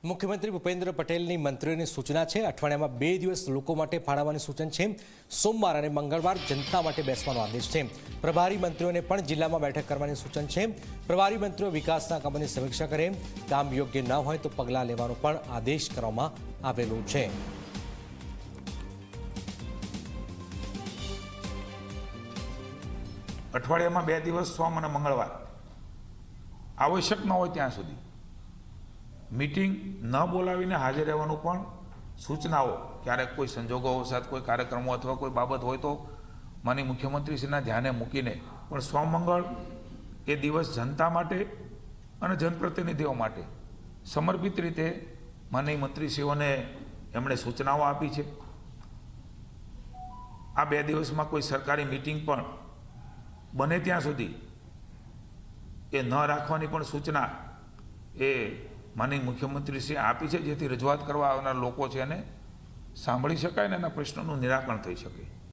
મુખ્યમંત્રી ભૂપેન્દ્ર પટેલની મંત્રીઓની સૂચના છે। અઠવાડિયામાં 2 દિવસ લોકો માટે ફાળવવાની સૂચન છે। સોમવાર અને મંગળવાર જનતા માટે બેસવાનો આદેશ છે। પ્રભારી મંત્રીઓને પણ જિલ્લામાં બેઠક કરવાની સૂચન છે। પ્રભારી મંત્રીઓ વિકાસના કામોની સમીક્ષા કરે, કામ યોગ્ય ન હોય તો પગલાં લેવાનો પણ આદેશ કરવામાં આવેલો છે। અઠવાડિયામાં 2 દિવસ સોમ અને મંગળવાર આવશ્યક ન હોય ત્યાં સુધી મીટિંગ ન બોલાવીને હાજર રહેવાનું પણ સૂચનાઓ, ક્યારેક કોઈ સંજોગો વસાત કોઈ કાર્યક્રમો અથવા કોઈ બાબત હોય તો માનનીય મુખ્યમંત્રીશ્રીના ધ્યાને મૂકીને પણ સોમ મંગળ એ દિવસ જનતા માટે અને જનપ્રતિનિધિઓ માટે સમર્પિત રીતે માનનીય મંત્રીશ્રીઓને એમણે સૂચનાઓ આપી છે। આ 2 દિવસમાં કોઈ સરકારી મીટિંગ પણ બને ત્યાં સુધી એ ન રાખવાની પણ સૂચના એ માનનીય મુખ્યમંત્રીશ્રીએ આપી છે, જેથી રજૂઆત કરવા આવનાર લોકો છે એને સાંભળી શકાય અને એના પ્રશ્નોનું નિરાકરણ થઈ શકે।